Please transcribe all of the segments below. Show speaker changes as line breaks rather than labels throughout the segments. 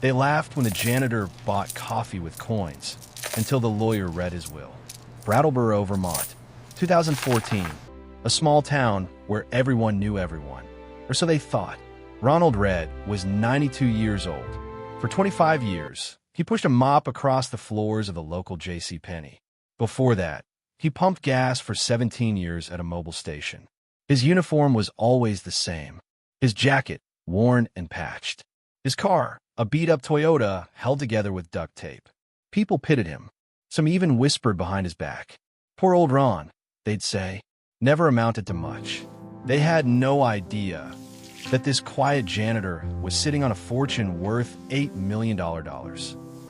They laughed when the janitor bought coffee with coins until the lawyer read his will. Brattleboro, Vermont, 2014. A small town where everyone knew everyone, or so they thought. Ronald Read was 92 years old. For 25 years, he pushed a mop across the floors of the local JCPenney. Before that, he pumped gas for 17 years at a mobile station. His uniform was always the same. His jacket, worn and patched. His car, a beat-up Toyota, held together with duct tape. People pitied him. Some even whispered behind his back. "Poor old Ron," they'd say. Never amounted to much. They had no idea that this quiet janitor was sitting on a fortune worth $8 million.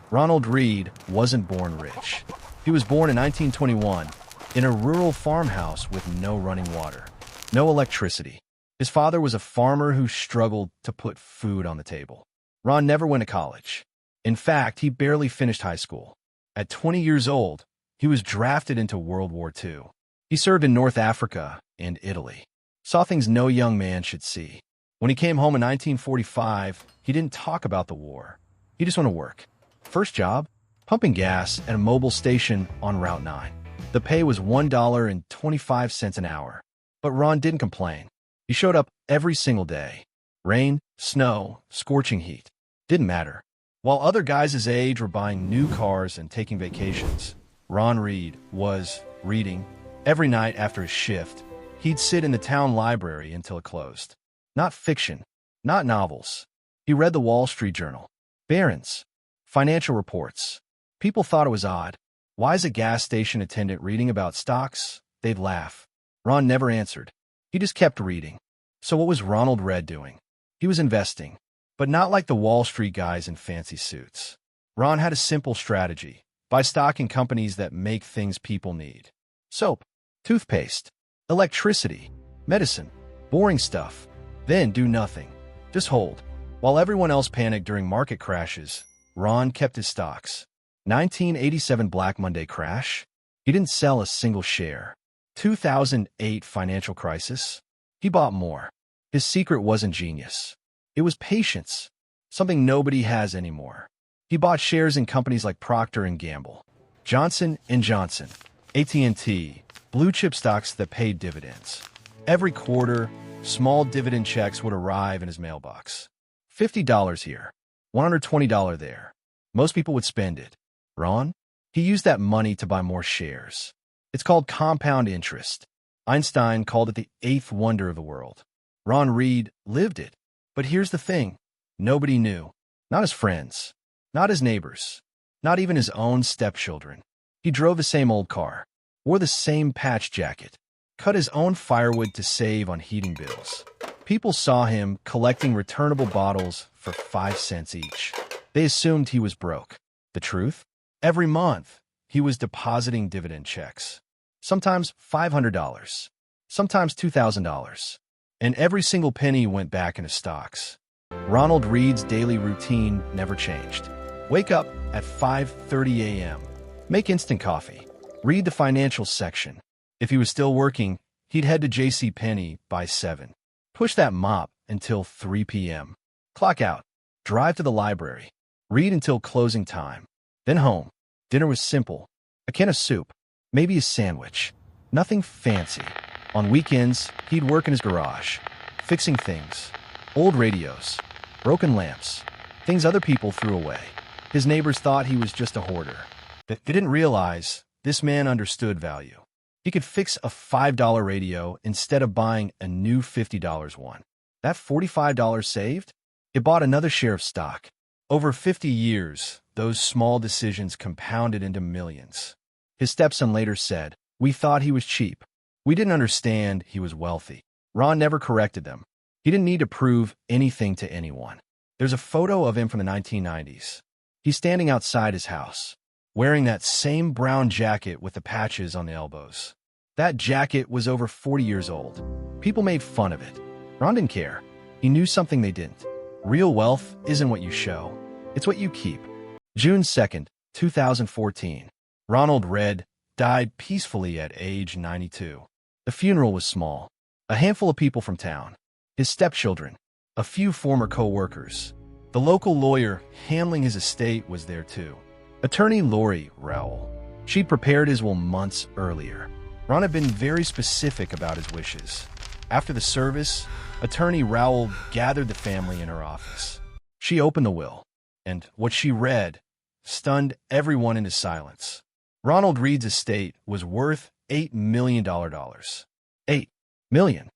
Ronald Read wasn't born rich. He was born in 1921 in a rural farmhouse with no running water, no electricity. His father was a farmer who struggled to put food on the table. Ron never went to college. In fact, he barely finished high school. At 20 years old, he was drafted into World War II. He served in North Africa and Italy. Saw things no young man should see. When he came home in 1945, he didn't talk about the war. He just went to work. First job? Pumping gas at a mobile station on Route 9. The pay was $1.25 an hour. But Ron didn't complain. He showed up every single day. Rain, snow, scorching heat. Didn't matter. While other guys his age were buying new cars and taking vacations, Ron Read was reading. Every night after his shift, he'd sit in the town library until it closed. Not fiction, not novels. He read the Wall Street Journal, Barron's, financial reports. People thought it was odd. Why is a gas station attendant reading about stocks? They'd laugh. Ron never answered. He just kept reading. So what was Ronald Read doing? He was investing, but not like the Wall Street guys in fancy suits. Ron had a simple strategy. Buy stock in companies that make things people need. Soap, toothpaste, electricity, medicine, boring stuff. Then do nothing. Just hold. While everyone else panicked during market crashes, Ron kept his stocks. 1987 Black Monday crash? He didn't sell a single share. 2008 financial crisis? He bought more. His secret wasn't genius. It was patience, something nobody has anymore. He bought shares in companies like Procter & Gamble, Johnson & Johnson, AT&T, blue-chip stocks that paid dividends. Every quarter, small dividend checks would arrive in his mailbox. $50 here, $120 there. Most people would spend it. Ron? He used that money to buy more shares. It's called compound interest. Einstein called it the eighth wonder of the world. Ron Read lived it. But here's the thing. Nobody knew. Not his friends. Not his neighbors. Not even his own stepchildren. He drove the same old car. Wore the same patch jacket. Cut his own firewood to save on heating bills. People saw him collecting returnable bottles for 5 cents each. They assumed he was broke. The truth? Every month, he was depositing dividend checks. Sometimes $500. Sometimes $2,000. And every single penny went back into stocks. Ronald Read's daily routine never changed. Wake up at 5:30 a.m. Make instant coffee. Read the financial section. If he was still working, he'd head to JCPenney by 7. Push that mop until 3 p.m. Clock out. Drive to the library. Read until closing time. Then home. Dinner was simple. A can of soup. Maybe a sandwich. Nothing fancy. On weekends, he'd work in his garage, fixing things. Old radios. Broken lamps. Things other people threw away. His neighbors thought he was just a hoarder. They didn't realize this man understood value. He could fix a $5 radio instead of buying a new $50 one. That $45 saved? It bought another share of stock. Over 50 years, those small decisions compounded into millions. His stepson later said, "We thought he was cheap. We didn't understand he was wealthy." Ron never corrected them. He didn't need to prove anything to anyone. There's a photo of him from the 1990s. He's standing outside his house, wearing that same brown jacket with the patches on the elbows. That jacket was over 40 years old. People made fun of it. Ron didn't care. He knew something they didn't. Real wealth isn't what you show. It's what you keep. June 2nd, 2014. Ronald Read died peacefully at age 92. The funeral was small. A handful of people from town. His stepchildren. A few former co-workers. The local lawyer handling his estate was there too. Attorney Lori Rowell. She'd prepared his will months earlier. Ron had been very specific about his wishes. After the service, Attorney Rowell gathered the family in her office. She opened the will, and what she read stunned everyone into silence. Ronald Read's estate was worth $8 million. $8 million.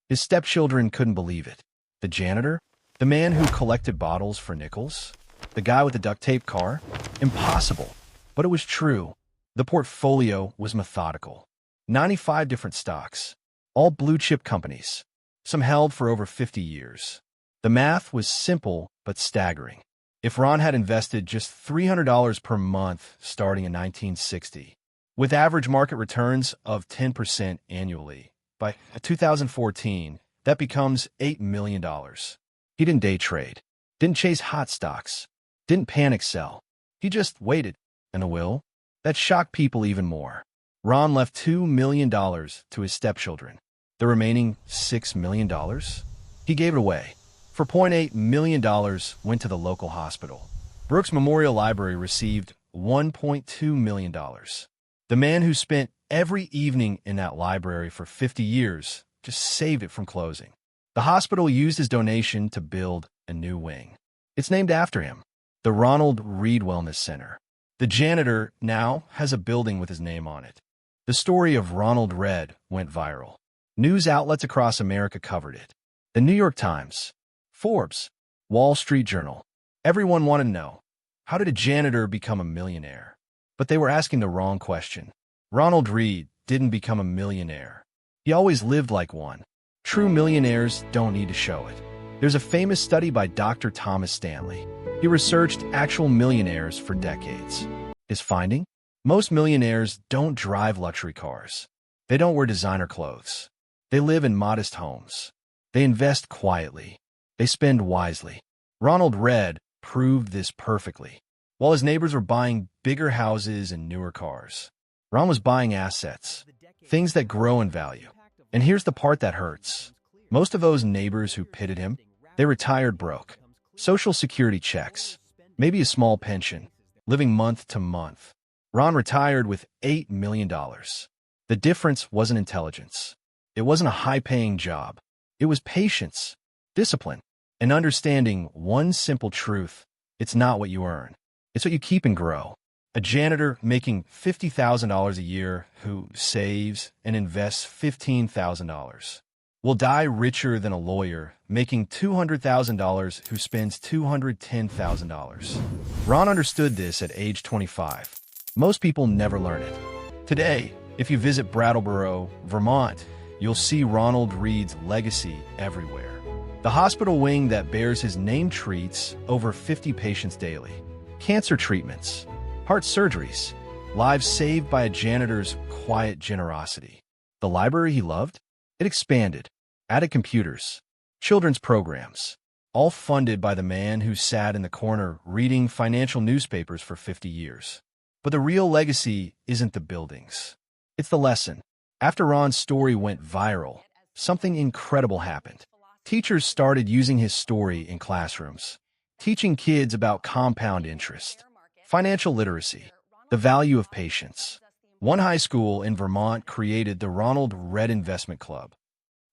His stepchildren couldn't believe it. The janitor? The man who collected bottles for nickels? The guy with the duct tape car? Impossible. But it was true. The portfolio was methodical. 95 different stocks. All blue-chip companies. Some held for over 50 years. The math was simple but staggering. If Ron had invested just $300 per month starting in 1960, with average market returns of 10% annually, by 2014, that becomes $8 million. He didn't day trade, didn't chase hot stocks, didn't panic sell. He just waited. And a will? That shocked people even more. Ron left $2 million to his stepchildren. The remaining $6 million? He gave it away. $4.8 million went to the local hospital. Brooks Memorial Library received $1.2 million. The man who spent every evening in that library for 50 years just saved it from closing. The hospital used his donation to build a new wing. It's named after him, the Ronald Read Wellness Center. The janitor now has a building with his name on it. The story of Ronald Read went viral. News outlets across America covered it. The New York Times, Forbes, Wall Street Journal. Everyone wanted to know, how did a janitor become a millionaire? But they were asking the wrong question. Ronald Read didn't become a millionaire. He always lived like one. True millionaires don't need to show it. There's a famous study by Dr. Thomas Stanley. He researched actual millionaires for decades. His finding? Most millionaires don't drive luxury cars. They don't wear designer clothes. They live in modest homes. They invest quietly. They spend wisely. Ronald Read proved this perfectly. While his neighbors were buying bigger houses and newer cars, Ron was buying assets, things that grow in value. And here's the part that hurts. Most of those neighbors who pitied him, they retired broke. Social Security checks, maybe a small pension, living month to month. Ron retired with $8 million. The difference wasn't intelligence. It wasn't a high-paying job. It was patience, discipline, and understanding one simple truth. It's not what you earn. It's what you keep and grow. A janitor making $50,000 a year who saves and invests $15,000 will die richer than a lawyer making $200,000 who spends $210,000. Ron understood this at age 25. Most people never learn it. Today, if you visit Brattleboro, Vermont, you'll see Ronald Read's legacy everywhere. The hospital wing that bears his name treats over 50 patients daily. Cancer treatments, heart surgeries, lives saved by a janitor's quiet generosity. The library he loved? It expanded, added computers, children's programs, all funded by the man who sat in the corner reading financial newspapers for 50 years. But the real legacy isn't the buildings. It's the lesson. After Ron's story went viral, something incredible happened. Teachers started using his story in classrooms, teaching kids about compound interest, financial literacy, the value of patience. One high school in Vermont created the Ronald Read Investment Club.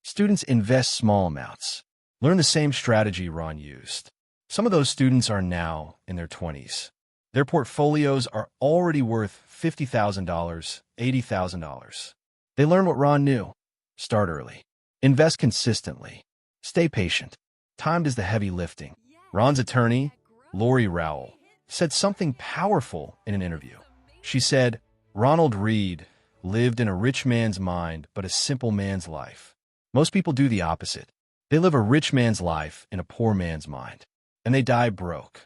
Students invest small amounts, learn the same strategy Ron used. Some of those students are now in their 20s. Their portfolios are already worth $50,000, $80,000. They learn what Ron knew. Start early. Invest consistently. Stay patient. Time does the heavy lifting. Ron's attorney, Lori Rowell, said something powerful in an interview. She said, Ronald Read lived in a rich man's mind but a simple man's life. Most people do the opposite. They live a rich man's life in a poor man's mind, and they die broke.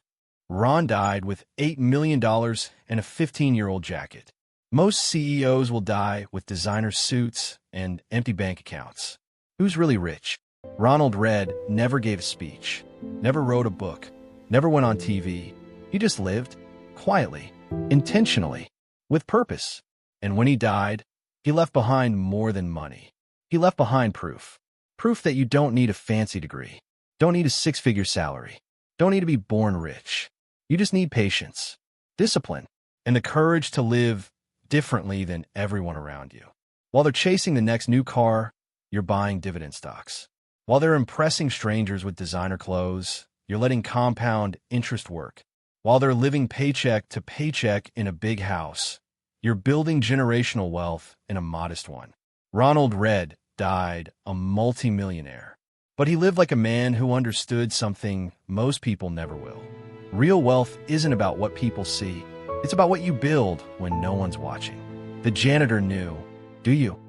Ron died with $8 million and a 15-year-old jacket. Most CEOs will die with designer suits and empty bank accounts. Who's really rich? Ronald Read never gave a speech, never wrote a book, never went on TV. He just lived, quietly, intentionally, with purpose. And when he died, he left behind more than money. He left behind proof. Proof that you don't need a fancy degree, don't need a six-figure salary, don't need to be born rich. You just need patience, discipline, and the courage to live differently than everyone around you. While they're chasing the next new car, you're buying Dividend stocks. While they're impressing strangers with designer clothes, you're letting compound interest work. While they're living paycheck to paycheck in a big house, you're building generational wealth in a modest one. Ronald Read died a multimillionaire, but he lived like a man who understood something most people never will. Real wealth isn't about what people see. It's about what you build when no one's watching. The janitor knew. Do you?